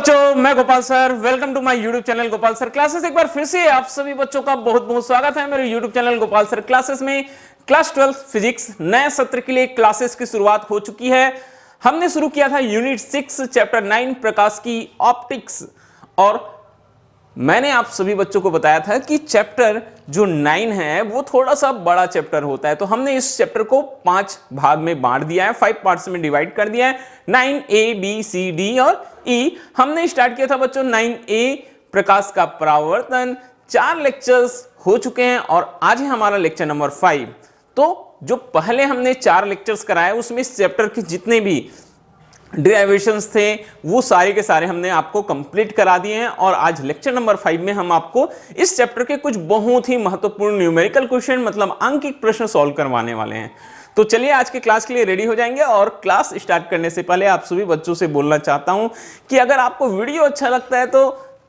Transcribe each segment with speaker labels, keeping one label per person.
Speaker 1: बच्चों, मैं Gopal sir. Welcome to my YouTube channel Gopal sir classes. एक बार फिर से आप सभी बच्चों का बहुत बहुत स्वागत है मेरे YouTube channel Gopal sir classes में। क्लास 12 फिजिक्स नए सत्र के लिए क्लासेस की शुरुआत हो चुकी है। हमने शुरू किया था यूनिट 6 चैप्टर 9 प्रकाश की ऑप्टिक्स, और मैंने आप सभी बच्चों को बताया था कि चैप्टर जो 9 है वो थोड़ा सा बड़ा चैप्टर होता है, तो हमने इस चैप्टर को 5 भाग में बांट दिया है, 5 पार्ट्स में डिवाइड कर दिया है। 9A B C D और E। हमने स्टार्ट किया था बच्चों 9A प्रकाश का परावर्तन। 4 लेक्चर्स हो चुके हैं और आज है हमारा लेक्चर नंबर 5। तो जो पहले हमने 4 लेक्चर्स कराए उसमें इस चैप्टर के जितने भी डेरिवेशंस थे वो सारे के सारे हमने आपको कंप्लीट करा दिए हैं, और आज लेक्चर नंबर 5 में हम आपको इस चैप्टर के कुछ बहुत ही महत्वपूर्ण न्यूमेरिकल क्वेश्चन मतलब अंकित प्रश्न सॉल्व करवाने वाले हैं। तो चलिए आज के क्लास के लिए रेडी हो जाएंगे। और क्लास स्टार्ट करने से पहले आप सभी बच्चों से बोलना चाहता हूं कि अगर आपको वीडियो अच्छा लगता है तो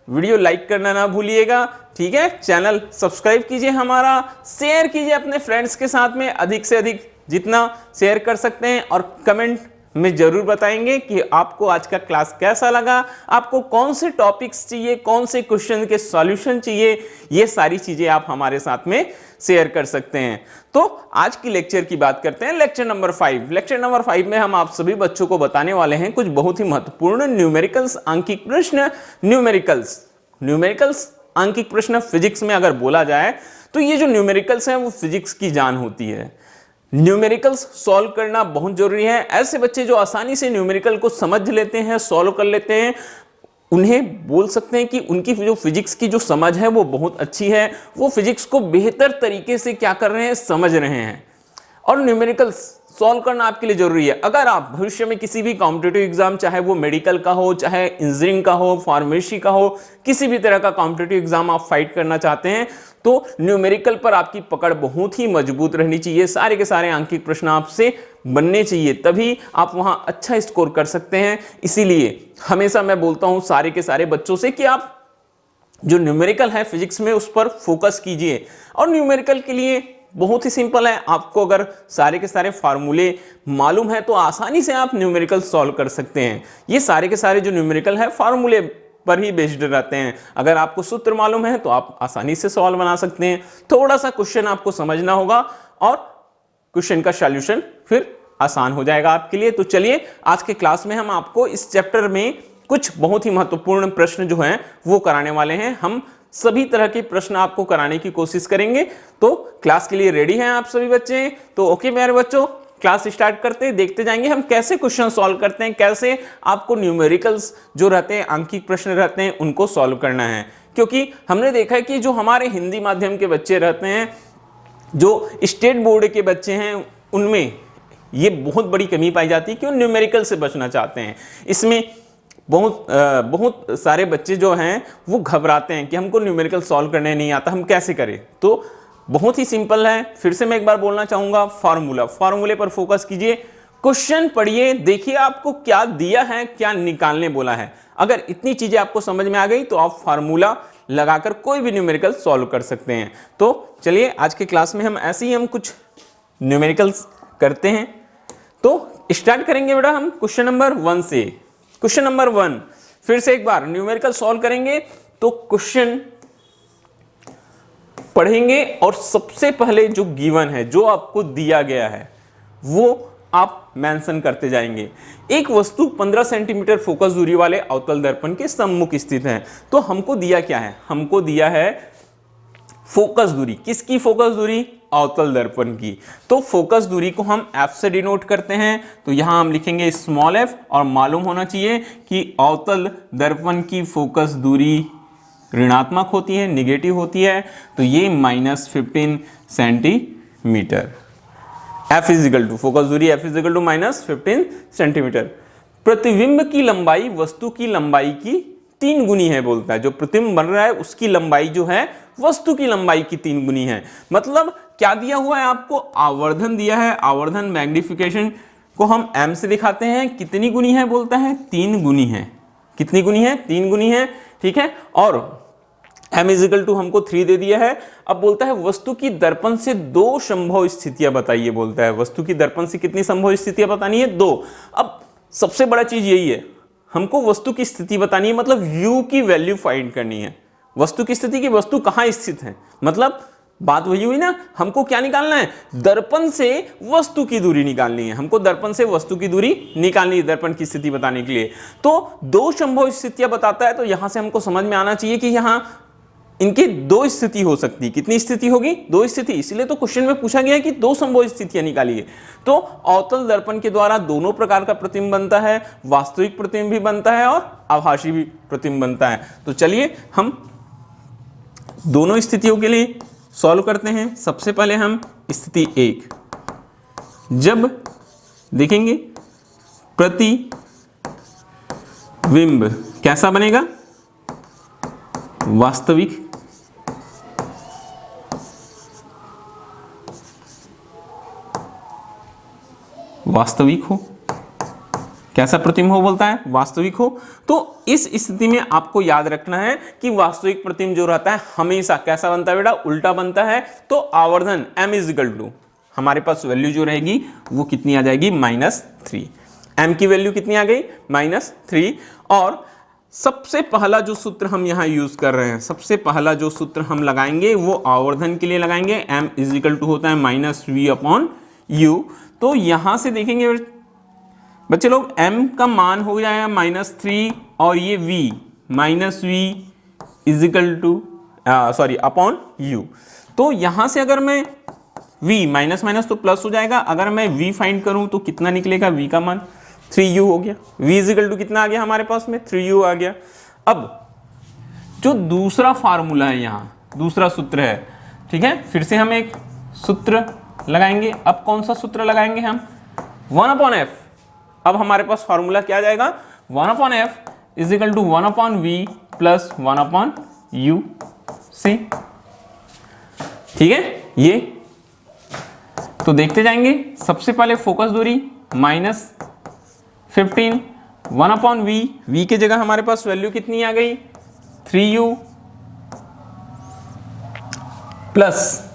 Speaker 1: वीडियो लाइक करना ना भूलिएगा, ठीक है। चैनल सब्सक्राइब कीजिए, हमारा शेयर कीजिए अपने फ्रेंड्स के साथ में, अधिक से अधिक जितना शेयर कर सकते हैं, और कमेंट में जरूर बताएंगे कि आपको आज का क्लास कैसा लगा, आपको कौन से टॉपिक्स चाहिए, कौन से क्वेश्चन के सॉल्यूशन चाहिए, ये सारी चीजें आप हमारे साथ में शेयर कर सकते हैं। तो आज की लेक्चर की बात करते हैं, लेक्चर नंबर 5। लेक्चर नंबर 5 में हम आप सभी बच्चों को बताने वाले हैं कुछ बहुत ही महत्वपूर्ण न्यूमेरिकल्स अंकित प्रश्न। न्यूमेरिकल्स अंकित प्रश्न फिजिक्स में अगर बोला जाए तो ये जो न्यूमेरिकल्स हैं वो फिजिक्स की जान होती है। न्यूमेरिकल्स सॉल्व करना बहुत जरूरी है। ऐसे बच्चे जो आसानी से न्यूमेरिकल को समझ लेते हैं, सॉल्व कर लेते हैं, उन्हें बोल सकते हैं कि उनकी जो फिजिक्स की जो समझ है वो बहुत अच्छी है, वो फिजिक्स को बेहतर तरीके से क्या कर रहे हैं, समझ रहे हैं। और न्यूमेरिकल्स सॉल्व करना आपके लिए जरूरी है। अगर आप भविष्य में किसी भी कॉम्पिटिटिव एग्जाम, चाहे वो मेडिकल का हो, चाहे इंजीनियरिंग का हो, फार्मेसी का हो, किसी भी तरह का कॉम्पिटिटिव एग्जाम आप फाइट करना चाहते हैं तो न्यूमेरिकल पर आपकी पकड़ बहुत ही मजबूत रहनी चाहिए। सारे के सारे अंकित प्रश्न आपसे बनने चाहिए, तभी आप वहां अच्छा स्कोर कर सकते हैं। इसीलिए हमेशा मैं बोलता हूं सारे के सारे बच्चों से कि आप जो न्यूमेरिकल है फिजिक्स में उस पर फोकस कीजिए। और न्यूमेरिकल के लिए बहुत ही सिंपल है, आपको अगर सारे के सारे फार्मूले मालूम है तो आसानी से आप न्यूमेरिकल सॉल्व कर सकते हैं। ये सारे के सारे जो न्यूमेरिकल है फार्मूले पर ही बेस्ड रहते हैं। अगर आपको सूत्र मालूम है तो आप आसानी से सवाल बना सकते हैं। थोड़ा सा क्वेश्चन आपको समझना होगा और क्वेश्चन का सॉल्यूशन फिर आसान हो जाएगा आपके लिए। तो चलिए आज के क्लास में हम आपको इस चैप्टर में कुछ बहुत ही महत्वपूर्ण प्रश्न जो हैं वो कराने वाले हैं। हम सभी तरह के प्रश्न आपको कराने की कोशिश करेंगे। तो क्लास के लिए रेडी हैं आप सभी बच्चे? तो ओके मेरे बच्चों, क्लास स्टार्ट करते हैं। देखते जाएंगे हम कैसे क्वेश्चन सॉल्व करते हैं, कैसे आपको न्यूमेरिकल्स जो रहते हैं, अंकित प्रश्न रहते हैं, उनको सॉल्व करना है। क्योंकि हमने देखा है कि जो हमारे हिंदी माध्यम के बच्चे रहते हैं, जो स्टेट बोर्ड के बच्चे हैं, उनमें ये बहुत बड़ी कमी पाई जाती है कि वो न्यूमेरिकल से बचना चाहते हैं। इसमें बहुत सारे बच्चे जो हैं वो घबराते हैं कि हमको न्यूमेरिकल सॉल्व करने नहीं आता, हम कैसे करें। तो बहुत ही सिंपल है। फिर से मैं एक बार बोलना चाहूंगा, फार्मूले पर फोकस कीजिए, क्वेश्चन पढ़िए, देखिए आपको क्या दिया है, क्या निकालने बोला है। अगर इतनी चीजें आपको समझ में आ गई तो आप फार्मूला लगाकर कोई भी न्यूमेरिकल सॉल्व कर सकते हैं। तो चलिए आज के क्लास में हम ऐसे ही कुछ न्यूमेरिकल्स करते हैं। तो स्टार्ट करेंगे बेटा हम क्वेश्चन नंबर 1 से। क्वेश्चन नंबर 1 फिर से एक बार न्यूमेरिकल सॉल्व करेंगे तो क्वेश्चन पढ़ेंगे, और सबसे पहले जो गिवन है, जो आपको दिया गया है, वो आप मेंशन करते जाएंगे। एक वस्तु 15 सेंटीमीटर फोकस दूरी वाले अवतल दर्पण के सम्मुख स्थित है। तो हमको दिया क्या है? हमको दिया है फोकस दूरी। किसकी फोकस दूरी? अवतल दर्पण की। तो फोकस दूरी को हम f से डिनोट करते हैं। तो यहां हम लिखेंगे स्मॉल f, और मालूम होना चाहिए कि अवतल दर्पण की फोकस दूरी ऋणात्मक होती है, निगेटिव होती है। तो ये -15 centimetre. f is equal to focus दूरी f इजिकल टू -15 सेंटीमीटर। प्रतिबिंब की लंबाई वस्तु की लंबाई की 3 गुनी है बोलता है। जो प्रतिबिंब बन रहा है उसकी लंबाई जो है वस्तु की लंबाई की 3 गुनी है। मतलब क्या दिया हुआ है आपको? आवर्धन दिया है। आवर्धन मैग्निफिकेशन को हम m से दिखाते हैं। कितनी गुनी है बोलता है? 3 गुनी है। कितनी गुनी है? 3 गुनी है, ठीक है। और m इजिकल टू हमको 3 दे दिया है। अब बोलता है वस्तु की दर्पण से 2 संभव स्थितियां बताइए बोलता है। वस्तु की दर्पण से कितनी संभव स्थितियां बतानी है? 2। अब सबसे बड़ा चीज यही है, हमको वस्तु की स्थिति बतानी है, मतलब u की वैल्यू फाइंड करनी है। वस्तु की स्थिति की वस्तु कहाँ स्थित है, मतलब बात वही हुई ना, हमको क्या निकालना है, दर्पण से वस्तु की दूरी निकालनी है। हमको दर्पण से वस्तु की दूरी निकालनी है दर्पण की स्थिति बताने के लिए। तो दो संभव स्थितियां बताता है, तो यहां से हमको समझ में आना चाहिए कि यहां इनकी दो स्थिति हो सकती है। कितनी स्थिति होगी, दो स्थिति, इसीलिए तो क्वेश्चन में पूछा गया है कि दो संभव स्थितियां निकालिए। तो अवतल दर्पण के द्वारा दोनों प्रकार का प्रतिबिंब बनता है, वास्तविक प्रतिबिंब भी बनता है और आभासी भी प्रतिबिंब बनता है। तो चलिए हम दोनों स्थितियों के लिए सॉल्व करते हैं। सबसे पहले हम स्थिति 1, जब देखेंगे प्रतिबिंब कैसा बनेगा, वास्तविक हो, कैसा प्रतिबिंब हो बोलता है, वास्तविक हो। तो इस स्थिति में आपको याद रखना है कि वास्तविक प्रतिबिंब जो रहता है हमेशा कैसा बनता है बेटा, उल्टा बनता है। तो आवर्धन m इजिकल टू, हमारे पास वैल्यू जो रहेगी वो कितनी आ जाएगी, -3। m की वैल्यू कितनी आ गई, -3। और सबसे पहला जो सूत्र हम यहाँ यूज कर रहे हैं, सबसे पहला जो सूत्र हम लगाएंगे वो आवर्धन के लिए लगाएंगे। m इजिकल टू होता है -v/u। तो यहां से देखेंगे बच्चे लोग, m का मान हो जाएगा -3 और ये v is equal to upon u। तो यहां से अगर मैं v माइनस माइनस तो प्लस हो जाएगा, अगर मैं v फाइंड करूं तो कितना निकलेगा, v का मान 3u हो गया। v इजिकल टू कितना आ गया हमारे पास में, 3u आ गया। अब जो दूसरा फार्मूला है, यहाँ दूसरा सूत्र है, ठीक है, फिर से हम एक सूत्र लगाएंगे। अब कौन सा सूत्र लगाएंगे हम, 1/f। अब हमारे पास फार्मूला क्या आ जाएगा, 1/f is equal to 1/v plus 1/u से, ठीक है। ये तो देखते जाएंगे। सबसे पहले फोकस दूरी -15, 1/v, v की जगह हमारे पास वैल्यू कितनी आ गई, 3u प्लस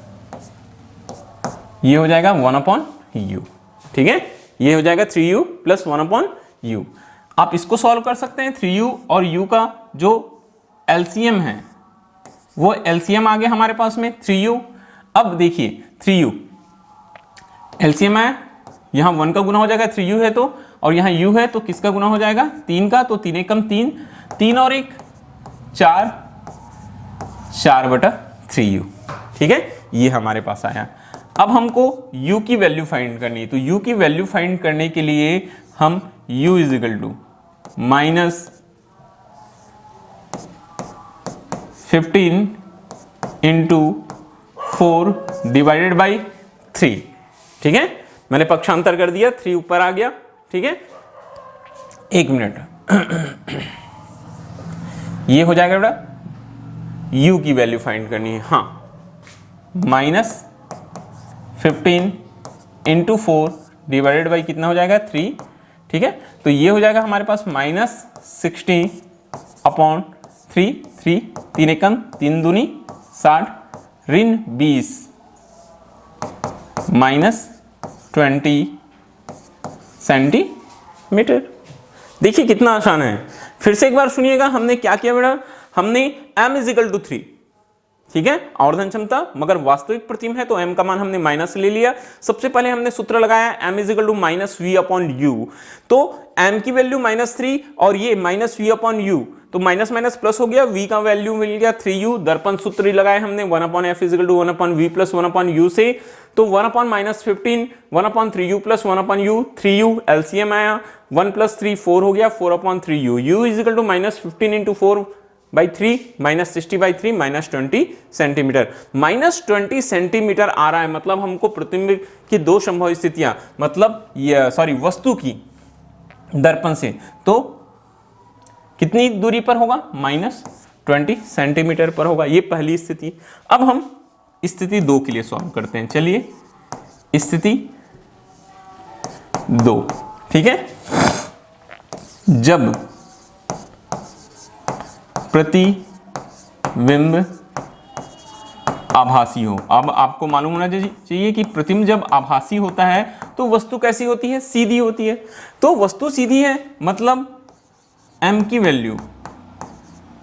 Speaker 1: ये हो जाएगा 1/u, ठीक है। ये हो जाएगा 3u प्लस 1/u। आप इसको सॉल्व कर सकते हैं। 3u और u का जो एलसीएम है वो एलसीएम आ गया हमारे पास में 3u। अब देखिए 3u एलसीएम है, यहाँ 1 का गुना हो जाएगा, 3u है तो, और यहाँ u है तो किसका गुना हो जाएगा, 3 का। तो 3 एकम 3, 3 और 1 4, 4/3u, ठीक है। ये हमारे पास आया। अब हमको u की वैल्यू फाइंड करनी है। तो u की वैल्यू फाइंड करने के लिए हम u is equal to -15 into 4 divided by 3, ठीक है। मैंने पक्षांतर कर दिया, 3 ऊपर आ गया, ठीक है। 1 मिनट, ये हो जाएगा बेटा, u की वैल्यू फाइंड करनी है। हाँ, -15 इंटू 4 डिवाइडेड बाई कितना हो जाएगा, 3, ठीक है। तो ये हो जाएगा हमारे पास -60/3, 3 एकम 3 दूनी 60, ऋण 20 -20 सेंटीमीटर। देखिए कितना आसान है। फिर से एक बार सुनिएगा, हमने क्या किया बेटा, हमने m इजिकल टू 3, ठीक है, आवर्धन क्षमता, मगर वास्तविक प्रतिबिंब है तो m का मान हमने माइनस ले लिया। सबसे पहले हमने सूत्र लगाया m इजिकल टू -v/u। तो m की वैल्यू -3 और ये -v/u, तो माइनस माइनस प्लस हो गया, v का वैल्यू मिल गया 3u। दर्पण सूत्र लगाए हमने 1/f is equal to 1/v plus 1/u से। तो 1/-15, 1/3u plus 1/u, 3u LCM आया, 1 + 3 4 हो गया, 4/3u। u is equal to -15 into 4/3 -60/3 -20 centimetre. -20 centimetre आ रहा है, मतलब हमको प्रतिबिंब की दो संभव स्थितियां, मतलब वस्तु की दर्पण से, तो कितनी दूरी पर होगा, -20 सेंटीमीटर पर होगा। ये पहली स्थिति। अब हम स्थिति 2 के लिए सॉल्व करते हैं। चलिए स्थिति 2, ठीक है। जब प्रतिबिंब आभासी हो। अब आपको मालूम होना चाहिए कि प्रतिबिंब जब आभासी होता है तो वस्तु कैसी होती है, सीधी होती है। तो वस्तु सीधी है, मतलब m की वैल्यू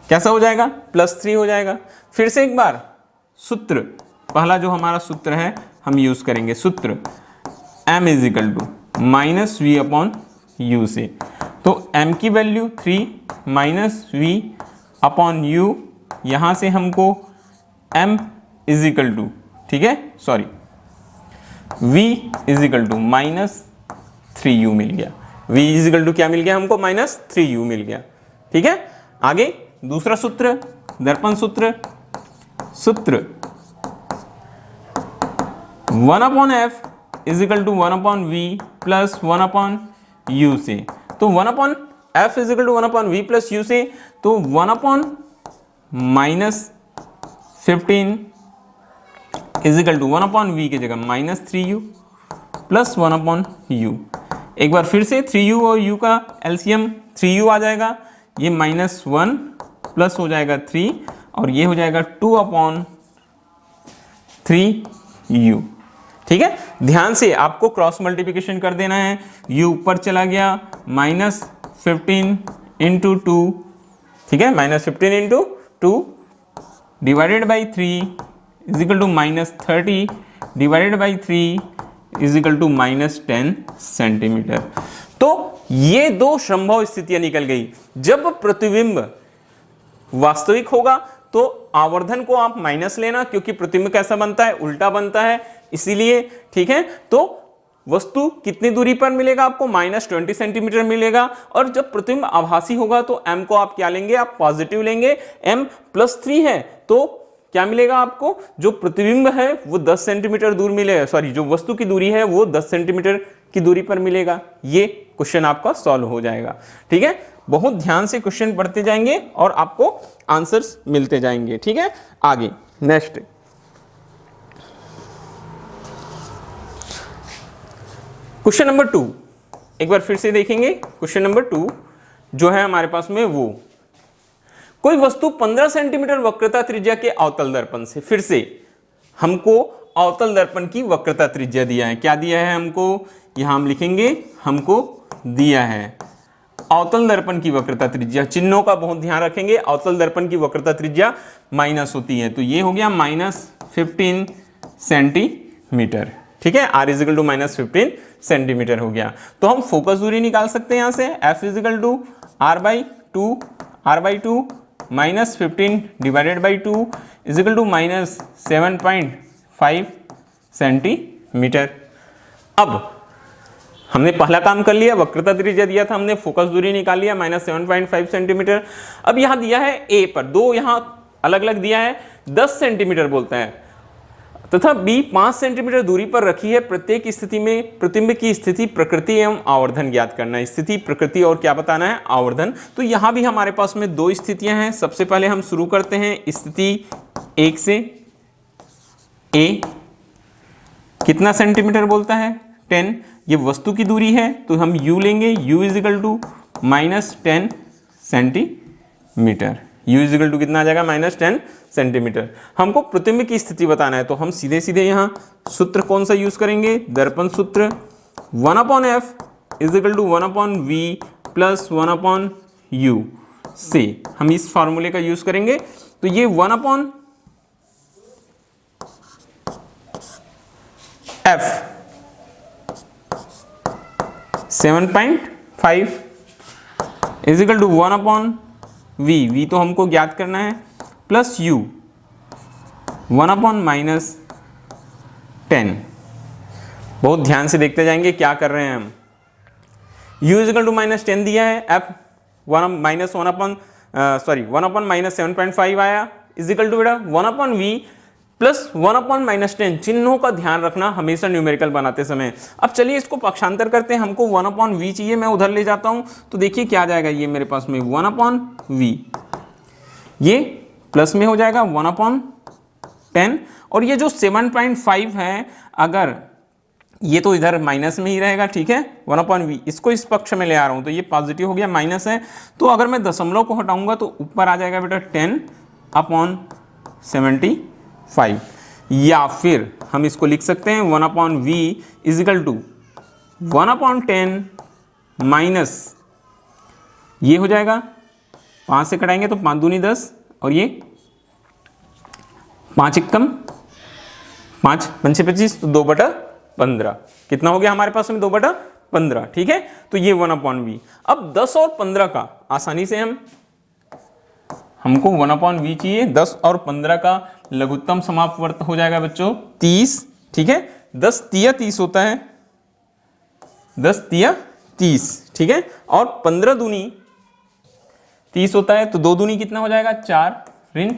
Speaker 1: कैसा हो जाएगा, +3 हो जाएगा। फिर से एक बार सूत्र, पहला जो हमारा सूत्र है हम यूज करेंगे, सूत्र m is equal to minus we upon U से। तो m की value 3 minus we upon U, यहाँ से हमको m इज इक्वल टू, ठीक है, sorry, v is equal to -3u मिल गया। v इज इक्वल टू क्या मिल गया हमको, -3u मिल गया। ठीक है, आगे दूसरा सूत्र, दर्पण सूत्र, सूत्र 1/f is equal to 1/v plus 1/u से। तो 1/f is equal to 1/v plus u से, तो 1/-15 इज इक्वल टू 1/v की जगह -3u प्लस 1/u। एक बार फिर से 3u और u का एलसीएम 3u आ जाएगा, ये -1 प्लस हो जाएगा 3 और ये हो जाएगा 2/3u। ठीक है, ध्यान से आपको क्रॉस मल्टीप्लिकेशन कर देना है। u ऊपर चला गया, -15 इंटू 2, ठीक है, -15 into 2 divided by 3 is equal to -30 divided by 3 is equal to -10 centimetre. तो ये दो संभव स्थितियां निकल गई। जब प्रतिबिंब वास्तविक होगा तो आवर्धन को आप माइनस लेना, क्योंकि प्रतिबिंब कैसा बनता है, उल्टा बनता है, इसीलिए। ठीक है, तो वस्तु कितनी दूरी पर मिलेगा आपको, -20 सेंटीमीटर मिलेगा। और जब प्रतिबिंब आभासी होगा तो m को आप क्या लेंगे, आप पॉजिटिव लेंगे। m +3 है तो क्या मिलेगा आपको, जो प्रतिबिंब है वो 10 सेंटीमीटर दूर मिलेगा, सॉरी, जो वस्तु की दूरी है वो 10 सेंटीमीटर की दूरी पर मिलेगा। ये क्वेश्चन आपका सॉल्व हो जाएगा। ठीक है, बहुत ध्यान से क्वेश्चन पढ़ते जाएंगे और आपको आंसर्स मिलते जाएंगे। ठीक है, आगे नेक्स्ट क्वेश्चन नंबर 2, एक बार फिर से देखेंगे। क्वेश्चन नंबर 2 जो है हमारे पास में, वो कोई वस्तु 15 सेंटीमीटर वक्रता त्रिज्या के अवतल दर्पण से, फिर से हमको अवतल दर्पण की वक्रता त्रिज्या दिया है। क्या दिया है हमको, यहां हम लिखेंगे, हमको दिया है अवतल दर्पण की वक्रता त्रिज्या। चिन्हों का बहुत ध्यान रखेंगे, अवतल दर्पण की वक्रता त्रिज्या माइनस होती है, तो ये हो गया -15 सेंटीमीटर। ठीक है, r इजिकल टू -15 सेंटीमीटर हो गया। तो हम फोकस दूरी निकाल सकते हैं यहां से, f is equal to r/2 -15 divided by 2 is equal to -7.5 centimetre. अब हमने पहला काम कर लिया, वक्रता त्रिज्या दिया था हमने, फोकस दूरी निकाल लिया -7.5 सेंटीमीटर। अब यहां दिया है a पर, दो यहां अलग अलग दिया है, 10 सेंटीमीटर बोलता है, तथा b 5 सेंटीमीटर दूरी पर रखी है। प्रत्येक स्थिति में प्रतिबिंब की स्थिति, प्रकृति एवं आवर्धन ज्ञात करना है। स्थिति, प्रकृति और क्या बताना है, आवर्धन। तो यहां भी हमारे पास में दो स्थितियां हैं। सबसे पहले हम शुरू करते हैं स्थिति 1 से। a कितना सेंटीमीटर बोलता है, 10। ये वस्तु की दूरी है तो हम u लेंगे, u is equal to -10 centimetre. u is equal to कितना आ जाएगा, -10 सेंटीमीटर। हमको प्रतिबिंब की स्थिति बताना है, तो हम सीधे सीधे यहाँ सूत्र कौन सा यूज करेंगे, दर्पण सूत्र 1/f is equal to 1/v plus 1/u से हम इस फॉर्मूले का यूज करेंगे। तो ये 1/f (7.5) is equal to 1/v तो हमको ज्ञात करना है, प्लस u 1/-10। बहुत ध्यान से देखते जाएंगे क्या कर रहे हैं हम। u इज इक्वल टू -10 दिया है, f 1/-7.5 आया, इज इक्वल टू बेटा 1/v प्लस 1/-10। चिन्हों का ध्यान रखना हमेशा न्यूमेरिकल बनाते समय। अब चलिए इसको पक्षांतर करते हैं, हमको 1/v चाहिए, मैं उधर ले जाता हूं। तो देखिए क्या आ जाएगा, ये मेरे पास में 1/v, ये प्लस में हो जाएगा 1/10, और ये जो 7.5 है, अगर ये तो इधर माइनस में ही रहेगा। ठीक है, 1/v इसको इस पक्ष में ले आ रहा हूं तो ये पॉजिटिव हो गया, माइनस है। तो अगर मैं दशमलव को हटाऊंगा तो ऊपर आ जाएगा बेटा 10/75, या फिर हम इसको लिख सकते हैं 1/v is equal to 1/10 minus ये हो जाएगा 5 से कटाएंगे तो 5 दूनी 10 और ये 5 एकम 5 5 25 तो 2/15 कितना हो गया हमारे पास में 2/15 ठीक है। तो ये 1/v। अब 10 और 15 का आसानी से हमको 1/v चाहिए। 10 और 15 का लघुत्तम समापवर्त हो जाएगा बच्चों 30 ठीक है। 10 तिया 30 होता है 10 तिया 30 ठीक है। और 15 दूनी 30 होता है तो 2 दूनी कितना हो जाएगा 4 ऋण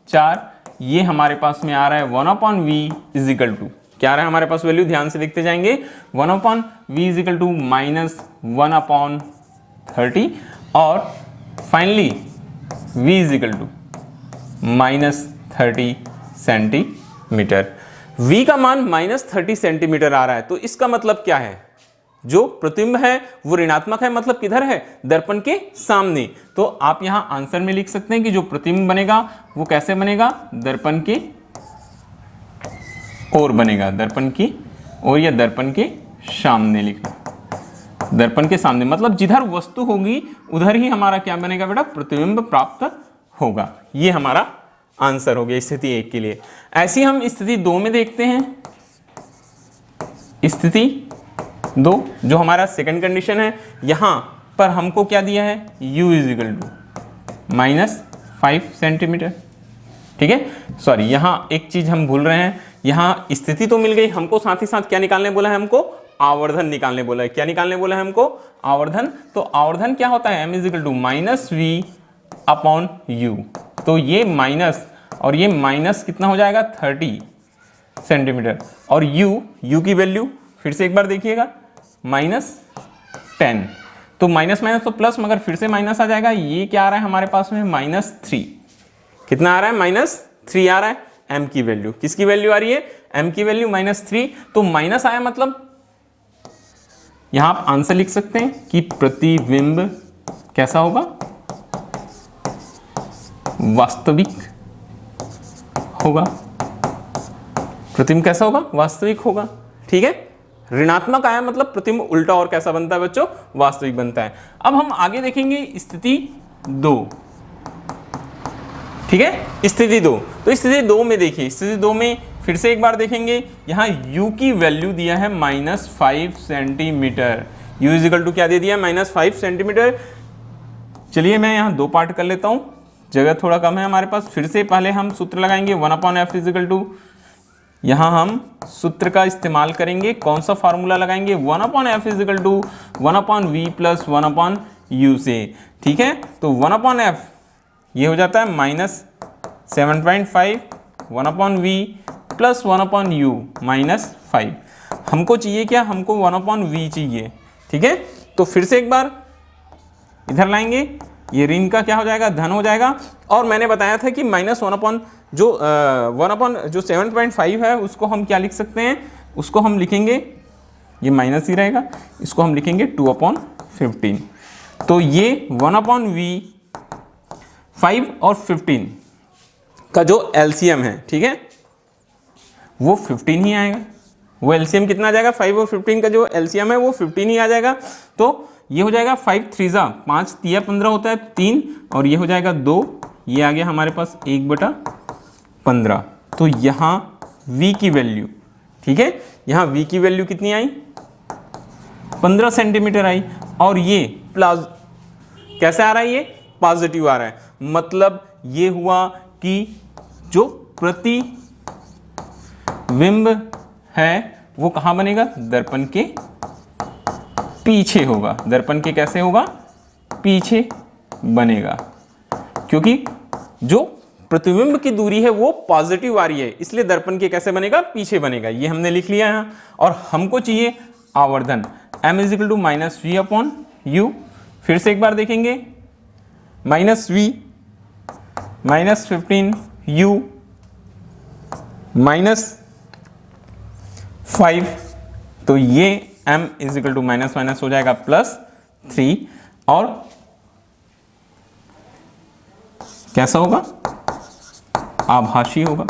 Speaker 1: 4। ये हमारे पास में आ रहा है 1/v इज इक्वल टू क्या आ रहा है हमारे पास वैल्यू ध्यान से देखते जाएंगे 1/v इज इक्वल टू -1/30 और finally v is equal to -30 centimetre. v का मान -30 सेंटीमीटर आ रहा है तो इसका मतलब क्या है जो प्रतिबिंब है वो ऋणात्मक है मतलब किधर है दर्पण के सामने। तो आप यहां आंसर में लिख सकते हैं कि जो प्रतिबिंब बनेगा वो कैसे बनेगा दर्पण के ओर बनेगा दर्पण की ओर या दर्पण के सामने लिखना दर्पण के सामने मतलब जिधर वस्तु होगी उधर ही हमारा क्या बनेगा बेटा प्रतिबिंब प्राप्त होगा। ये हमारा आंसर हो गया स्थिति 1 के लिए। ऐसी हम स्थिति 2 में देखते हैं। स्थिति 2 जो हमारा सेकंड कंडीशन है यहां पर हमको क्या दिया है u is equal to -5 centimetre ठीक है। सॉरी यहां एक चीज हम भूल रहे हैं यहां स्थिति तो मिल गई हमको साथ ही साथ क्या निकालने बोला है हमको आवर्धन निकालने बोला है। क्या निकालने बोला है हमको आवर्धन। तो आवर्धन क्या होता है m is equal to -v/u। तो ये माइनस और ये माइनस कितना हो जाएगा 30 सेंटीमीटर और u की वैल्यू फिर से एक बार देखिएगा -10 तो माइनस माइनस तो प्लस मगर फिर से माइनस आ जाएगा। ये क्या आ रहा है हमारे पास में -3 कितना आ रहा है -3 आ रहा है। m की वैल्यू किसकी वैल्यू आ रही है m की वैल्यू -3 तो माइनस आया मतलब यहां आप आंसर लिख सकते हैं कि प्रतिबिंब कैसा होगा वास्तविक होगा। प्रतिबिंब कैसा होगा वास्तविक होगा ठीक है। ऋणात्मक आया मतलब प्रतिबिंब उल्टा और कैसा बनता है बच्चों वास्तविक बनता है। अब हम आगे देखेंगे स्थिति 2 ठीक है। स्थिति 2 तो स्थिति 2 में देखिए स्थिति 2 में फिर से एक बार देखेंगे यहाँ u की वैल्यू दिया है -5 centimetre. u is equal to क्या दे दिया -5 सेंटीमीटर। चलिए मैं यहाँ 2 पार्ट कर लेता हूँ जगह थोड़ा कम है हमारे पास। फिर से पहले हम सूत्र लगाएंगे 1/f इज इक्वल टू यहाँ हम सूत्र का इस्तेमाल करेंगे कौन सा फार्मूला लगाएंगे 1/f is equal to 1/v plus 1/u से ठीक है। तो 1/f ये हो जाता है -7.5 1/v प्लस 1/u -5। हमको चाहिए क्या हमको 1/v चाहिए ठीक है। तो फिर से एक बार इधर लाएंगे ये ऋण का क्या हो जाएगा धन हो जाएगा। और मैंने बताया था कि -1 जो 7.5 है उसको हम क्या लिख सकते हैं उसको हम लिखेंगे ये माइनस ही रहेगा इसको हम लिखेंगे 2/15। तो ये 1/v 5 और 15 का जो LCM है ठीक है वो 15 ही आएगा। वो LCM कितना आ जाएगा 5 और 15 का जो LCM है वो 15 ही आ जाएगा। तो ये हो जाएगा 5 3 5 तिया 15 होता है 3 और ये हो जाएगा 2 ये आ गया हमारे पास 1/15। तो यहाँ v की वैल्यू ठीक है यहाँ v की वैल्यू कितनी आई 15 सेंटीमीटर आई और ये प्लस कैसे आ रहा है ये पॉजिटिव आ रहा है। मतलब ये हुआ कि जो प्रतिबिंब है वो कहाँ बनेगा दर्पण के पीछे होगा। दर्पण के कैसे होगा पीछे बनेगा क्योंकि जो प्रतिबिंब की दूरी है वो पॉजिटिव आ रही है इसलिए दर्पण के कैसे बनेगा पीछे बनेगा। ये हमने लिख लिया है और हमको चाहिए आवर्धन m is equal to -v/u। फिर से एक बार देखेंगे -v -15u -5 तो ये m is equal to minus minus हो जाएगा +3 और कैसा होगा आभासी होगा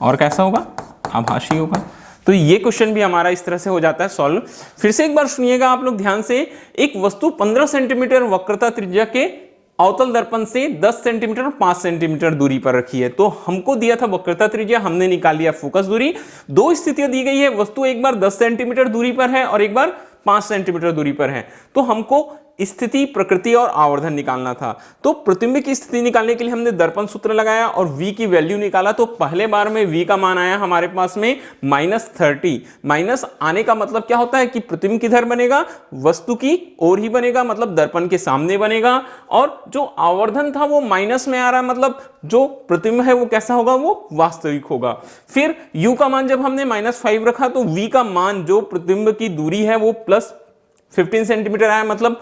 Speaker 1: और कैसा होगा आभासी होगा। तो ये क्वेश्चन भी हमारा इस तरह से हो जाता है सॉल्व। फिर से एक बार सुनिएगा आप लोग ध्यान से। एक वस्तु 15 सेंटीमीटर वक्रता त्रिज्या के अवतल दर्पण से 10 सेंटीमीटर और 5 सेंटीमीटर दूरी पर रखी है। तो हमको दिया था वक्रता त्रिज्या, हमने निकाल लिया फोकस दूरी। दो स्थितियां दी गई है, वस्तु एक बार 10 सेंटीमीटर दूरी पर है और एक बार 5 सेंटीमीटर दूरी पर है। तो हमको स्थिति, प्रकृति और आवर्धन निकालना था। तो प्रतिबिंब की स्थिति निकालने के लिए हमने दर्पण सूत्र लगाया और v की वैल्यू निकाला। तो पहले बार में v का मान आया हमारे पास में -30। माइनस आने का मतलब क्या होता है कि प्रतिबिंब किधर बनेगा, वस्तु की ओर ही बनेगा, मतलब दर्पण के सामने बनेगा। और जो आवर्धन था वो माइनस में आ रहा है, मतलब जो प्रतिबिंब है वो कैसा होगा, वो वास्तविक होगा। फिर u का मान जब हमने -5 रखा तो v का मान जो प्रतिबिंब की दूरी है वो +15 सेंटीमीटर आया, मतलब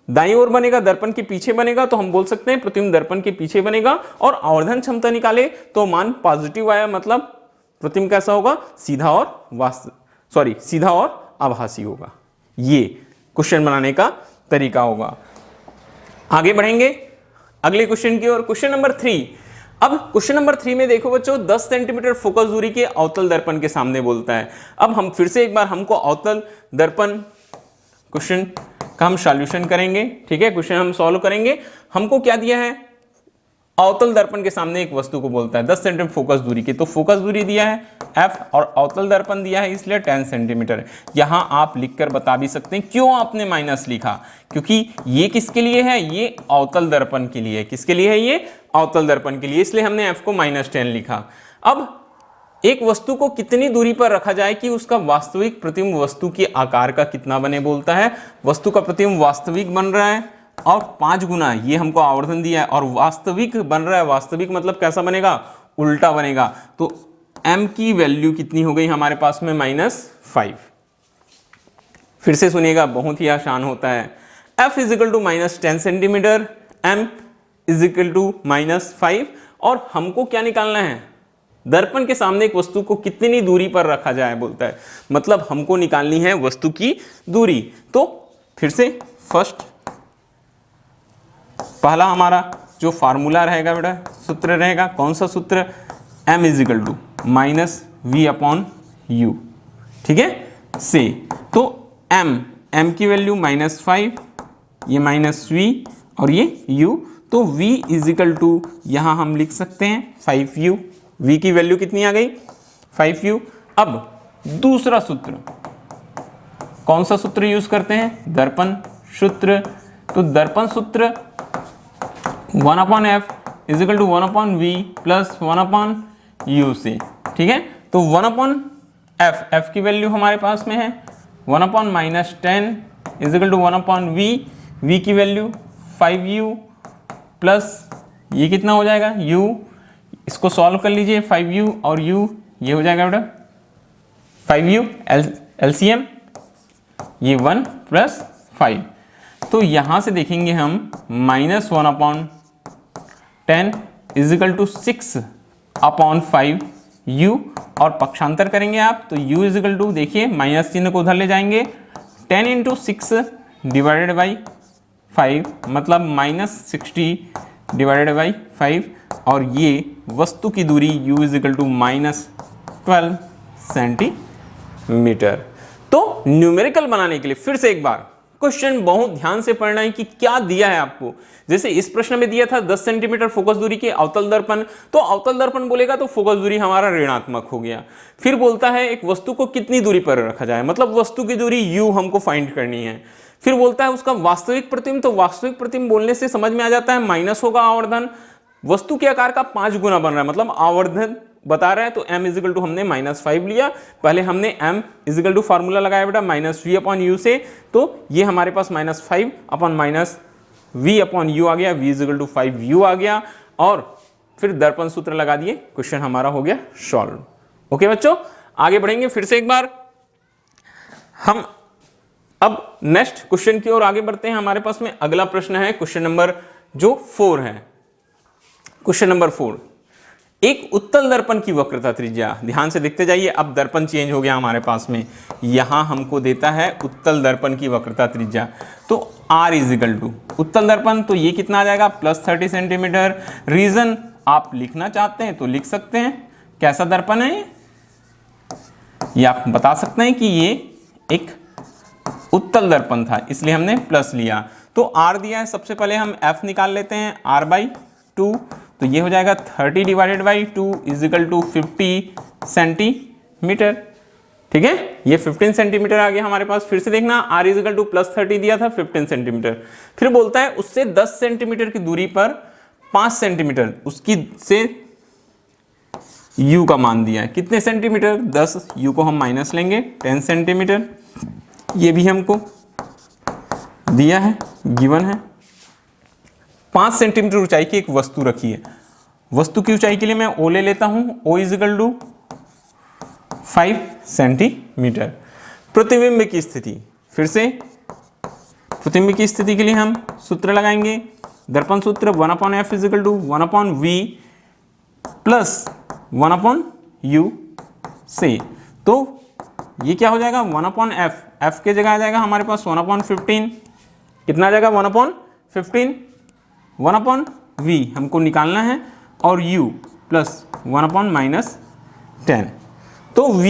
Speaker 1: दाईं ओर बनेगा, दर्पण के पीछे बनेगा। तो हम बोल सकते हैं प्रतिबिंब दर्पण के पीछे बनेगा। और आवर्धन क्षमता निकाले तो मान पॉजिटिव आया, मतलब प्रतिबिंब कैसा होगा, सीधा और आभासी होगा। ये क्वेश्चन बनाने का तरीका होगा। आगे बढ़ेंगे अगले क्वेश्चन की ओर। Question number 3। अब क्वेश्चन नंबर 3 में देखो बच्चों, 10 सेंटीमीटर फोकस दूरी के अवतल दर्पण के सामने बोलता है। अब हम फिर से एक बार हमको अवतल दर्पण क्वेश्चन का हम सॉल्यूशन करेंगे। ठीक है, क्वेश्चन हम सॉल्व करेंगे। हमको क्या दिया है, अवतल दर्पण के सामने एक वस्तु को बोलता है 10 सेंटीमीटर फोकस दूरी की। तो फोकस दूरी दिया है f और अवतल दर्पण दिया है इसलिए 10 सेंटीमीटर। यहां आप लिखकर बता भी सकते हैं क्यों आपने माइनस लिखा, क्योंकि ये किसके लिए है, ये अवतल दर्पण के लिए। किसके लिए है, ये अवतल दर्पण के लिए, इसलिए हमने f को -10 लिखा। अब एक वस्तु को कितनी दूरी पर रखा जाए कि उसका वास्तविक प्रतिबिंब वस्तु के आकार का कितना बने बोलता है। वस्तु का प्रतिबिंब वास्तविक बन रहा है और 5 गुना, ये हमको आवर्धन दिया है, और वास्तविक बन रहा है। वास्तविक मतलब कैसा बनेगा, उल्टा बनेगा। तो m की वैल्यू कितनी हो गई हमारे पास में, -5। फिर से सुनिएगा, बहुत ही आसान होता है। f = -10 centimetre, m = -5। और हमको क्या निकालना है, दर्पण के सामने एक वस्तु को कितनी दूरी पर रखा जाए बोलता है, मतलब हमको निकालनी है वस्तु की दूरी। तो फिर से फर्स्ट पहला हमारा जो फार्मूला रहेगा बेटा, सूत्र रहेगा, कौन सा सूत्र, m = -v/u। ठीक है, से तो m की वैल्यू -5, ये -v और ये u। तो v = यहां हम लिख सकते हैं 5u। v की वैल्यू कितनी आ गई, 5u। अब दूसरा सूत्र, कौन सा सूत्र यूज करते हैं, दर्पण सूत्र। तो दर्पण सूत्र 1/f = 1/v + 1/u से। ठीक है, तो 1/f, f की वैल्यू हमारे पास में है 1/-10 = 1/v, v की वैल्यू 5u प्लस ये कितना हो जाएगा, u। इसको सॉल्व कर लीजिए, 5u और u, ये हो जाएगा बेटा 5u LCM, ये 1 + 5। तो यहां से देखेंगे हम -1/10 = 6/5u, और पक्षांतर करेंगे आप तो u = देखिए माइनस चिन्ह को उधर ले जाएंगे, 10 × 6 / 5 मतलब -60/5। और ये वस्तु की दूरी u = -12 सेंटीमीटर। तो न्यूमेरिकल बनाने के लिए फिर से एक बार क्वेश्चन बहुत ध्यान से पढ़ना है कि क्या दिया है आपको। जैसे इस प्रश्न में दिया था 10 सेंटीमीटर फोकस दूरी के अवतल दर्पण, तो अवतल दर्पण बोलेगा तो फोकस दूरी हमारा ऋणात्मक हो गया। फिर बोलता है एक वस्तु को कितनी दूरी पर रखा जाए, मतलब वस्तु की दूरी u हमको फाइंड करनी है। फिर बोलता है उसका वास्तविक प्रतिबिंब, तो वास्तविक प्रतिबिंब बोलने से समझ में आ जाता है माइनस होगा आवर्धन। वस्तु के आकार का 5 गुना बन रहा है, मतलब आवर्धन बता रहा है। तो m = हमने -5 लिया। पहले हमने m = फार्मूला लगाया बेटा -v/u से, तो ये हमारे पास -5/-v/u आ गया, v = 5u आ गया। और फिर दर्पण सूत्र लगा दिए, क्वेश्चन हमारा हो गया सॉल्व। ओके बच्चों, आगे बढ़ेंगे फिर से एक बार। हम अब नेक्स्ट क्वेश्चन की ओर आगे बढ़ते हैं। हमारे पास में अगला प्रश्न है क्वेश्चन नंबर जो 4 है। क्वेश्चन नंबर 4, एक उत्तल दर्पण की वक्रता त्रिज्या, ध्यान से देखते जाइए। अब दर्पण चेंज हो गया हमारे पास में, यहां हमको देता है उत्तल दर्पण की वक्रता त्रिज्या। तो r = उत्तल दर्पण, तो ये कितना आ जाएगा, +30 सेंटीमीटर। रीजन आप लिखना चाहते हैं तो लिख सकते हैं। कैसा दर्पण है, ये आप बता सकते हैं कि ये एक उत्तल दर्पण था, इसलिए हमने प्लस लिया। तो R दिया है, सबसे पहले हम F निकाल लेते हैं, R/2, तो ये हो जाएगा 30 divided by 2 is equal to 50 centimetre. ठीक है, ये 15 सेंटीमीटर आ गया हमारे पास। फिर से देखना, R is equal to plus 30 दिया था, 15 सेंटीमीटर। फिर बोलता है उससे 10 सेंटीमीटर की दूरी पर 5 सेंटीमीटर उसकी से U का मान दिया है। कितने सेंटीमीटर? 10, U को हम माइनस लेंगे, 10 सेंटीमीटर। ये भी हमको दिया है, गिवन है। 5 सेंटीमीटर ऊंचाई की एक वस्तु रखी है। वस्तु की ऊंचाई के लिए मैं O ले लेता हूं, O is equal to 5 centimetre. प्रतिबिंब की स्थिति, फिर से प्रतिबिंब की स्थिति के लिए हम सूत्र लगाएंगे, दर्पण सूत्र 1/f is equal to 1/v plus 1/u से। तो ये क्या हो जाएगा? 1/f, f के जगह आ जाएगा हमारे पास 1/15। कितना आ जाएगा? 1/15। 1/v हमको निकालना है और u प्लस 1/-10। तो v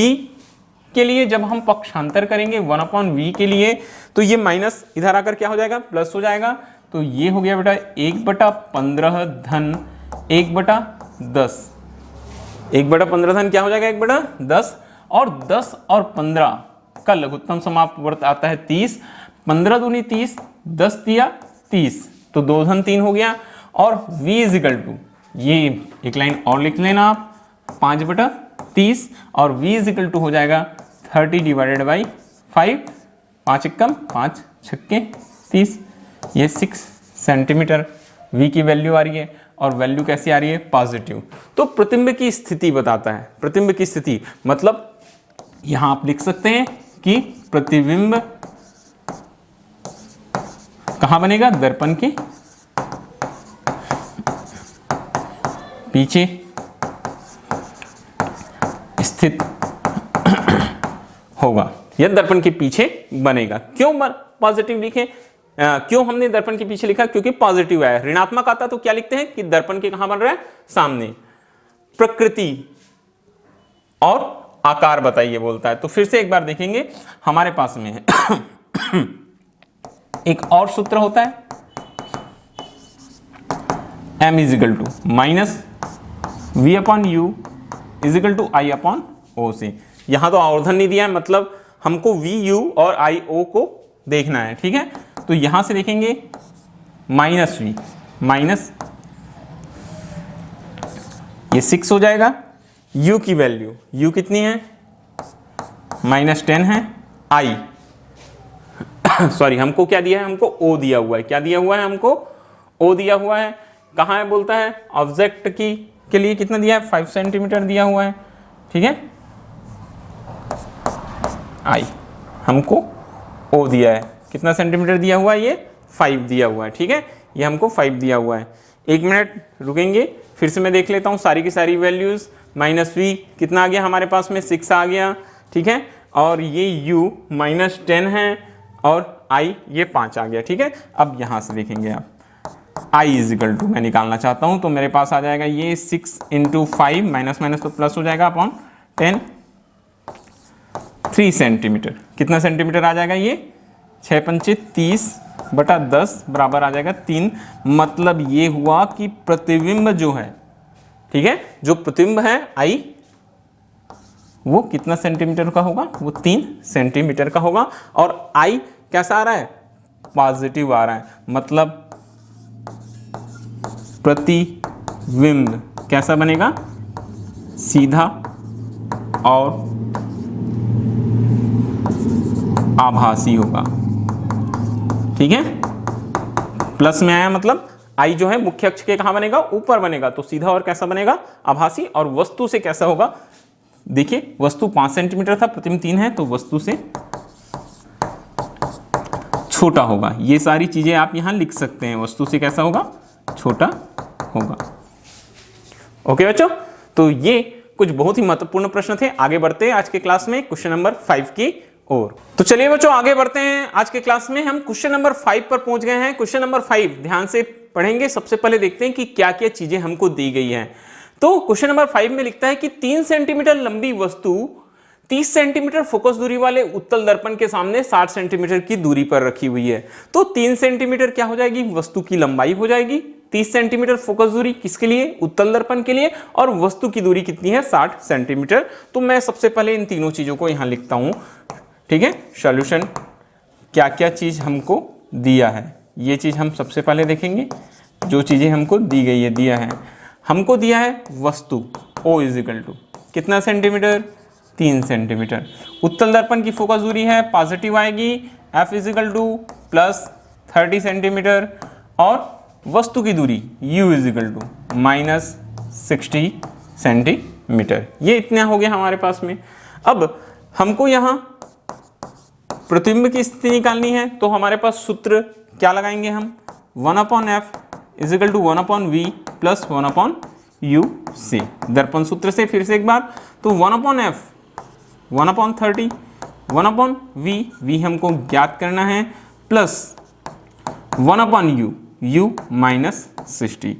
Speaker 1: के लिए जब हम पक्षांतर करेंगे 1/v के लिए, तो ये माइनस इधर आकर क्या हो जाएगा? प्लस हो जाएगा। तो ये हो गया बेटा 1/15 धन 1/10। 1/15 धन क्या हो जाएगा? 1/10। और 10 और 15 का लघुत्तम समापवर्त आता है 30। 15 दूनी 30, 10 दिया 30, तो 2 धन 3 हो गया। और v इज इक्वल टू, ये एक लाइन और लिख लेना आप, 5/30 और v इज इक्वल टू हो जाएगा 30 डिवाइडेड बाई 5। 5 एकम 5 छक्के 30, ये 6 सेंटीमीटर v की वैल्यू आ रही है। और वैल्यू कैसी आ रही है? पॉजिटिव। तो प्रतिबिंब की स्थिति बताता है। प्रतिबिंब की स्थिति मतलब यहां आप लिख सकते हैं कि प्रतिबिंब कहां बनेगा? दर्पण के पीछे स्थित होगा, यह दर्पण के पीछे बनेगा। क्यों पॉजिटिव लिखे? क्यों हमने दर्पण के पीछे लिखा? क्योंकि पॉजिटिव है। ऋणात्मक आता तो क्या लिखते हैं कि दर्पण के कहां बन रहा है? सामने। प्रकृति और आकार बताइए बोलता है। तो फिर से एक बार देखेंगे, हमारे पास में है एक और सूत्र होता है, m is equal to minus v/u is equal to I/o से। यहां तो आवर्धन नहीं दिया है, मतलब हमको vu और I/o को देखना है। ठीक है, तो यहां से देखेंगे माइनस v माइनस ये 6 हो जाएगा। u की वैल्यू, u कितनी है? -10 है। I सॉरी, हमको क्या दिया है? हमको O दिया हुआ है। क्या दिया हुआ है? हमको O दिया हुआ है। कहाँ है बोलता है? ऑब्जेक्ट की के लिए कितना दिया है? 5 सेंटीमीटर दिया हुआ है। ठीक है, I हमको O दिया है। कितना सेंटीमीटर दिया हुआ है? ये 5 दिया हुआ है। ठीक है, ये हमको 5 दिया हुआ है। 1 मिनट रुकेंगे, फिर से मैं देख लेता हूँ सारी की सारी वैल्यूज। -v कितना आ गया हमारे पास में? 6 आ गया। ठीक है, और ये u -10 है और I ये 5 आ गया। ठीक है, अब यहाँ से देखेंगे आप, I इज इक्वल टू मैं निकालना चाहता हूँ, तो मेरे पास आ जाएगा ये 6 × 5 माइनस माइनस तो प्लस हो जाएगा अपॉन 10, 3 सेंटीमीटर। कितना सेंटीमीटर आ जाएगा? ये 6×5 30/10 बराबर आ जाएगा 3। मतलब ये हुआ कि प्रतिबिंब जो है, ठीक है, जो प्रतिबिंब है I वो कितना सेंटीमीटर का होगा? वो 3 सेंटीमीटर का होगा। और I कैसा आ रहा है? पॉजिटिव आ रहा है। मतलब प्रतिबिंब कैसा बनेगा? सीधा और आभासी होगा। ठीक है, प्लस में आया मतलब I जो है मुख्य अक्ष के कहां बनेगा? ऊपर बनेगा। तो सीधा और कैसा बनेगा? आभासी। और वस्तु से कैसा होगा? देखिए, वस्तु 5 सेंटीमीटर था, प्रतिबिंब 3 है, तो वस्तु से छोटा होगा। ये सारी चीजें आप यहां लिख सकते हैं। वस्तु से कैसा होगा? छोटा होगा। ओके बच्चों, तो ये कुछ बहुत ही महत्वपूर्ण प्रश्न थे। आगे बढ़ते हैं आज के क्लास में क्वेश्चन नंबर 5 की ओर। तो चलिए बच्चों आगे बढ़ते हैं। आज के क्लास में हम क्वेश्चन नंबर 5 पर पहुंच गए हैं। क्वेश्चन नंबर 5 ध्यान से पढ़ेंगे। सबसे पहले देखते हैं कि क्या क्या चीजें हमको दी गई हैं। तो क्वेश्चन नंबर 5 में लिखता है कि 3 सेंटीमीटर लंबी वस्तु 30 सेंटीमीटर फोकस दूरी वाले उत्तल दर्पण के सामने 60 सेंटीमीटर की दूरी पर रखी हुई है। तो 3 सेंटीमीटर क्या हो जाएगी, वस्तु की लंबाई हो जाएगी। 30 सेंटीमीटर फोकस दूरी किसके लिए, उत्तल दर्पण के लिए, और वस्तु की दूरी कितनी है, 60 सेंटीमीटर। तो मैं सबसे पहले इन तीनों चीजों को यहां लिखता हूं, ठीक है। सॉल्यूशन क्या क्या चीज हमको दिया है, ये चीज हम सबसे पहले देखेंगे। जो चीजें हमको दी गई है, दिया है, हमको दिया है वस्तु O इजिकल टू कितना सेंटीमीटर, 3 सेंटीमीटर। उत्तल दर्पण की फोकस दूरी है, पॉजिटिव आएगी, F is equal to plus 30 centimetre, और वस्तु की दूरी U is equal to minus 60 centimetre. ये इतना हो गया हमारे पास में। अब हमको यहाँ प्रतिबिंब की स्थिति निकालनी है, तो हमारे पास सूत्र क्या लगाएंगे हम, 1/f is equal to 1/v plus 1/u/c। दर्पण सूत्र से फिर से एक बार, तो 1/f 1/30 1/v, v हमको ज्ञात करना है, प्लस 1/u, u माइनस 60।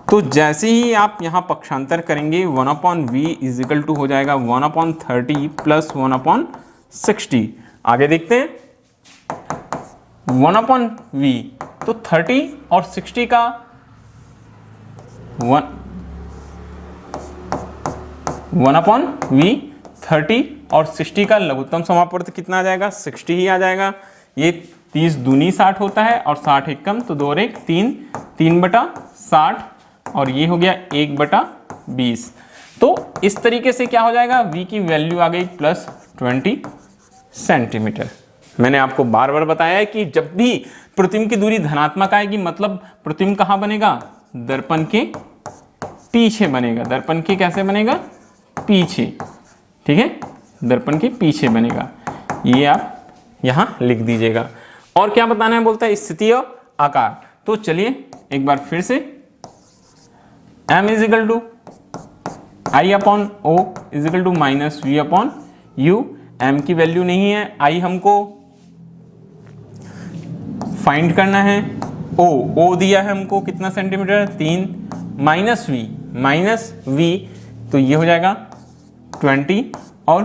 Speaker 1: तो जैसे ही आप यहाँ पक्षांतर करेंगे 1/v इजिकल टू हो जाएगा 1/30 प्लस 1/60। आगे देखते हैं 1/v, तो 30 और 60 का 1/v 30 और 60 का लघुत्तम समापवर्त कितना आ जाएगा, 60 ही आ जाएगा। ये 30 दूनी 60 होता है और 60 एकम, तो 2 और 1 3, 3/60, और ये हो गया 1/20। तो इस तरीके से क्या हो जाएगा, v की वैल्यू आ गई प्लस 20 सेंटीमीटर। मैंने आपको बार बार बताया है कि जब भी प्रतिबिंब की दूरी धनात्मक आएगी, मतलब प्रतिबिंब कहाँ बनेगा, दर्पण के पीछे बनेगा। दर्पण के कैसे बनेगा, पीछे, ठीक है, दर्पण के पीछे बनेगा। ये आप यहां लिख दीजिएगा। और क्या बताना है, बोलता है स्थिति और आकार। तो चलिए एक बार फिर से, m is equal to I/O is equal to minus V/U। m की वैल्यू नहीं है, I हमको फाइंड करना है। O दिया है हमको कितना सेंटीमीटर, 3, माइनस V, तो ये हो जाएगा 20, और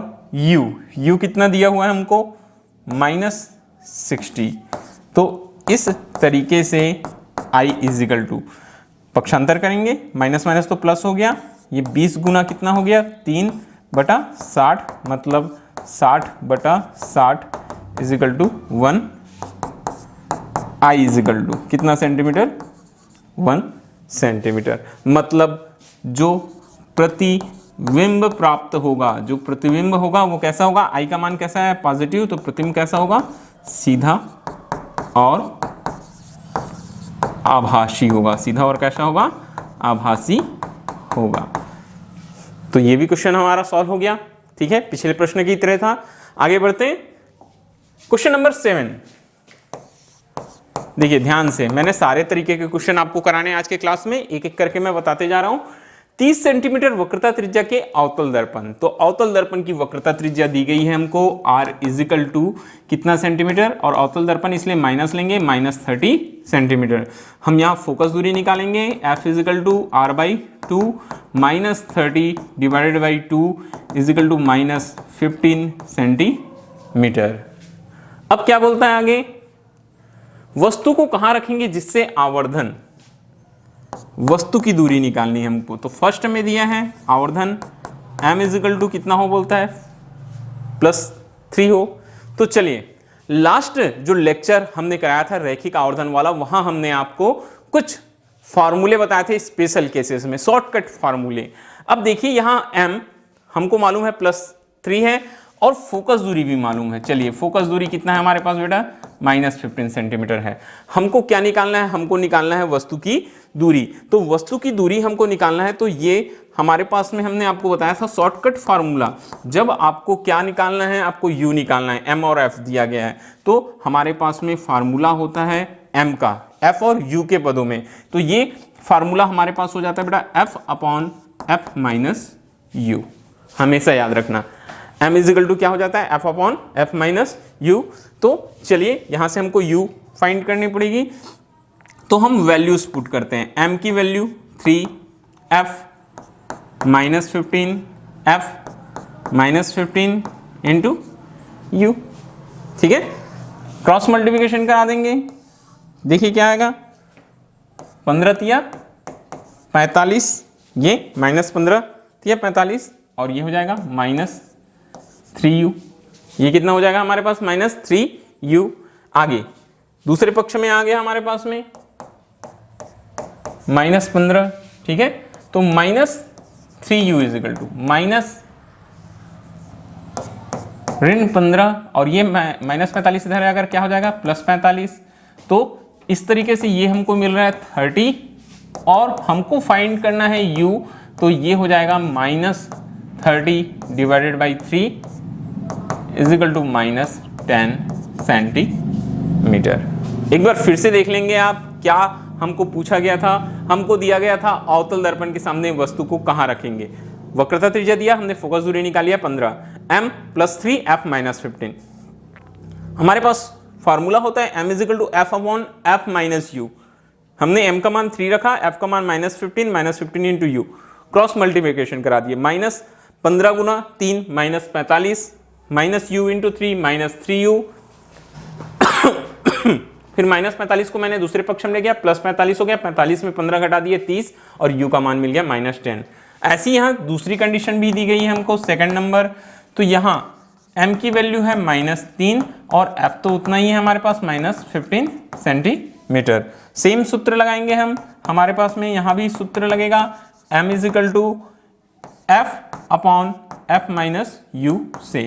Speaker 1: U कितना दिया हुआ है हमको, माइनस 60। तो इस तरीके से I इजिकल टू पक्षांतर करेंगे, माइनस माइनस तो प्लस हो गया, ये 20 गुना कितना हो गया, 3/60, मतलब 60/60 is equal to 1। I is equal to कितना सेंटीमीटर, 1 सेंटीमीटर। मतलब जो प्रतिबिंब प्राप्त होगा, जो प्रतिबिंब होगा वो कैसा होगा, I का मान कैसा है, पॉजिटिव, तो प्रतिबिंब कैसा होगा, सीधा और आभासी होगा। सीधा और कैसा होगा, आभासी होगा। तो ये भी क्वेश्चन हमारा सॉल्व हो गया, ठीक है, पिछले प्रश्न की तरह था। आगे बढ़ते हैं, क्वेश्चन नंबर 7। देखिए ध्यान से, मैंने सारे तरीके के क्वेश्चन आपको कराने आज के क्लास में, एक एक करके मैं बताते जा रहा हूं। 30 सेंटीमीटर वक्रता त्रिज्या के अवतल दर्पण, तो अवतल दर्पण की वक्रता त्रिज्या दी गई है हमको r इजिकल टू कितना सेंटीमीटर, और अवतल दर्पण इसलिए माइनस लेंगे, माइनस 30 सेंटीमीटर। हम यहाँ फोकस दूरी निकालेंगे, f is equal to r/2 minus 30 divided by 2 is equal to minus 15 centimetre. अब क्या बोलता है आगे, वस्तु को कहाँ रखेंगे जिससे आवर्धन, वस्तु की दूरी निकालनी है हमको। तो फर्स्ट में दिया है आवर्धन m इजिकल टू कितना हो, बोलता है +3 हो। तो चलिए लास्ट जो लेक्चर हमने कराया था रैखिक आवर्धन वाला, वहां हमने आपको कुछ फार्मूले बताए थे स्पेशल केसेस में, शॉर्टकट फार्मूले। अब देखिए यहाँ m हमको मालूम है +3 है, और फोकस दूरी भी मालूम है। चलिए फोकस दूरी कितना है हमारे पास बेटा, -15 सेंटीमीटर है। हमको क्या निकालना है, हमको निकालना है वस्तु की दूरी। तो वस्तु की दूरी हमको निकालना है, तो ये हमारे पास में हमने आपको बताया था शॉर्टकट फार्मूला। जब आपको क्या निकालना है, आपको u निकालना है, m और f दिया गया है, तो हमारे पास में फार्मूला होता है m का, f और u के पदों में। तो ये फार्मूला हमारे पास हो जाता है बेटा f/f माइनस u, हमेशा याद रखना। m इजिकल टू क्या हो जाता है, f/f माइनस u। तो चलिए यहाँ से हमको u फाइंड करनी पड़ेगी, तो हम वैल्यूज पुट करते हैं। m की value 3, f -15, f -15, into you. ठीक है, क्रॉस मल्टीप्लिकेशन करा देंगे, देखिए क्या आएगा, 15 तिया 45, ये -15 तिया 45, और ये हो जाएगा -3u। ये कितना हो जाएगा हमारे पास, -3u। आगे दूसरे पक्ष में आ गया हमारे पास में -15। ठीक है, तो -3u इजिकल टू -15, और ये -45 इधर अगर क्या हो जाएगा, +45। तो इस तरीके से ये हमको मिल रहा है 30, और हमको फाइंड करना है u, तो ये हो जाएगा -30 divided by 3 is equal to -10 centimetre. एक बार फिर से देख लेंगे आप, क्या हमको पूछा गया था, हमको दिया गया था अवतल दर्पण के सामने वस्तु को कहाँ रखेंगे। वक्रता त्रिज्या दिया, हमने फोकस दूरी निकाली है 15, m + 3 f - 15। हमारे पास फार्मूला होता है m = f upon f minus u। हमने m का मान 3 रखा, f का मान -15 -15 इंटू u, क्रॉस मल्टीप्लिकेशन करा दिए, -15 गुना 3 -45 -u इंटू 3 -3u। फिर -45 को मैंने दूसरे पक्ष में ले गया, +45 हो गया, 45 में 15 घटा दिए 30, और u का मान मिल गया -10। ऐसी यहाँ दूसरी कंडीशन भी दी गई है हमको, सेकंड नंबर। तो यहाँ m की वैल्यू है -3 और f तो उतना ही है हमारे पास, -15 सेंटीमीटर। सेम सूत्र लगाएंगे हम, हमारे पास में यहाँ भी सूत्र लगेगा, m = f upon f minus u से।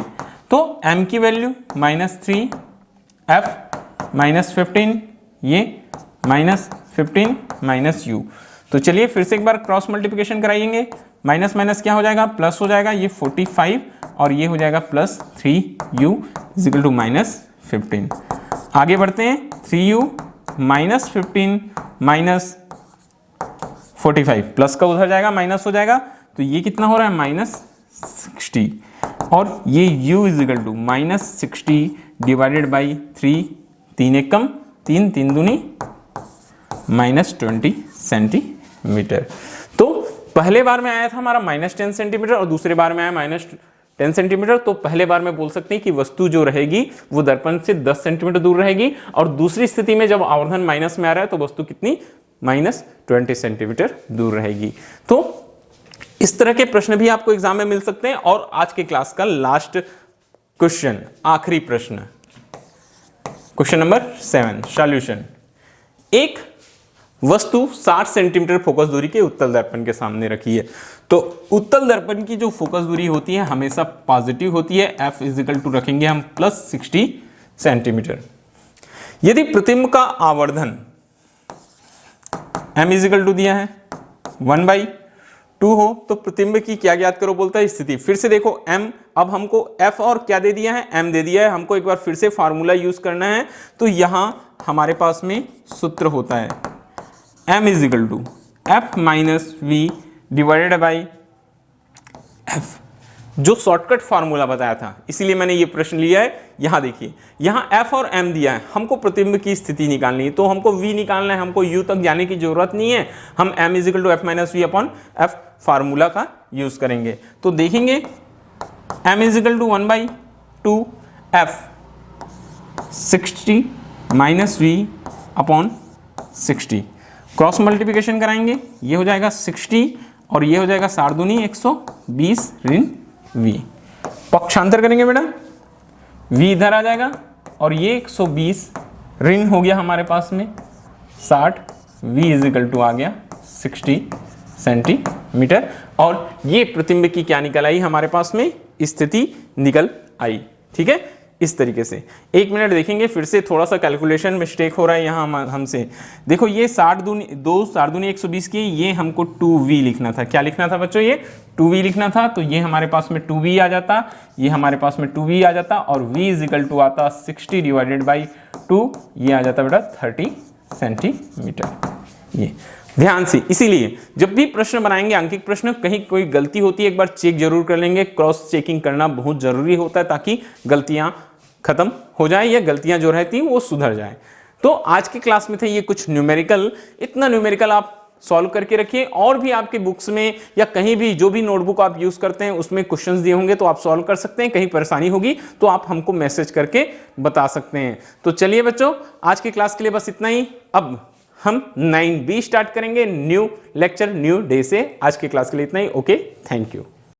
Speaker 1: तो m की वैल्यू -3, f -15, ये -15 - u। तो चलिए फिर से एक बार क्रॉस मल्टीप्लिकेशन कराएंगे, माइनस माइनस क्या हो जाएगा, प्लस हो जाएगा, ये 45 और ये हो जाएगा +3u इजिकल टू -15। आगे बढ़ते हैं, 3u -15 -45, प्लस का उधर जाएगा माइनस हो जाएगा, तो ये कितना हो रहा है -60, और ये u is equal to -60 divided by 3, 3 एक कम 3, 3 दूनी -20 सेंटीमीटर। तो पहले बार में आया था हमारा -10 सेंटीमीटर और दूसरे बार में आया -10 सेंटीमीटर। तो पहले बार में बोल सकते हैं कि वस्तु जो रहेगी वो दर्पण से 10 सेंटीमीटर दूर रहेगी, और दूसरी स्थिति में जब आवर्धन माइनस में आ रहा है तो वस्तु कितनी, -20 सेंटीमीटर दूर रहेगी। तो इस तरह के प्रश्न भी आपको एग्जाम में मिल सकते हैं। और आज के क्लास का लास्ट क्वेश्चन, आखिरी प्रश्न, क्वेश्चन नंबर 7, सॉल्यूशन। एक वस्तु 60 सेंटीमीटर फोकस दूरी के उत्तल दर्पण के सामने रखी है। तो उत्तल दर्पण की जो फोकस दूरी होती है हमेशा पॉजिटिव होती है, f इजिकल टू रखेंगे हम +60 सेंटीमीटर। यदि प्रतिबिंब का आवर्धन m इजिकल टू दिया है 1/2 हो, तो प्रतिबिंब की क्या ज्ञात करो बोलता है, स्थिति। फिर से देखो m, अब हमको f और क्या दे दिया है, m दे दिया है, हमको एक बार फिर से फार्मूला यूज करना है। तो यहां हमारे पास में सूत्र होता है m is equal to f minus v divided by f, जो शॉर्टकट फार्मूला बताया था, इसीलिए मैंने ये प्रश्न लिया है। यहां देखिए, यहां f और m दिया है, हमको प्रतिबिंब की स्थिति निकालनी है, तो हमको v निकालना है, हमको u तक जाने की जरूरत नहीं है। हम m is equal to f minus we upon f formula का यूज करेंगे। तो देखेंगे m is equal to 1/2 f 60 minus v upon 60, cross multiplication कराएंगे, ये हो जाएगा 60 और ये हो जाएगा 60 दूनी 120 ऋण v। पक्षांतर करेंगे बेटा, v इधर आ जाएगा और ये 120 ऋण हो गया हमारे पास में 60, v इजिकल टू आ गया 60 सेंटीमीटर। और ये प्रतिबिंब की क्या निकल आई हमारे पास में, स्थिति निकल आई। ठीक है, इस तरीके से। एक मिनट देखेंगे, फिर से थोड़ा सा कैलकुलेशन मिस्टेक हो रहा है यहाँ हमसे। देखो ये 60 दूनी 120 की, ये हमको 2v लिखना था। क्या लिखना था बच्चों, ये 2v लिखना था। तो ये हमारे पास में 2v आ जाता, ये हमारे पास में 2v आ जाता, और v इजिकल टू आता 60 डिवाइडेड बाई 2, ये आ जाता बेटा 30 सेंटीमीटर। ये ध्यान से, इसीलिए जब भी प्रश्न बनाएंगे अंकित प्रश्न, कहीं कोई गलती होती है एक बार चेक जरूर कर लेंगे। क्रॉस चेकिंग करना बहुत जरूरी होता है ताकि गलतियां खत्म हो जाए या गलतियां जो रहती हैं वो सुधर जाए। तो आज की क्लास में थे ये कुछ न्यूमेरिकल। इतना न्यूमेरिकल आप सॉल्व करके रखिए। और भी आपके बुक्स में या कहीं भी जो भी नोटबुक आप यूज करते हैं उसमें क्वेश्चंस दिए होंगे तो आप सॉल्व कर सकते हैं। कहीं परेशानी होगी तो आप हमको मैसेज करके बता सकते हैं। तो चलिए बच्चों, आज की क्लास के लिए बस इतना ही। अब हम 9B स्टार्ट करेंगे, न्यू लेक्चर न्यू डे से। आज की क्लास के लिए इतना ही। Okay, thank you.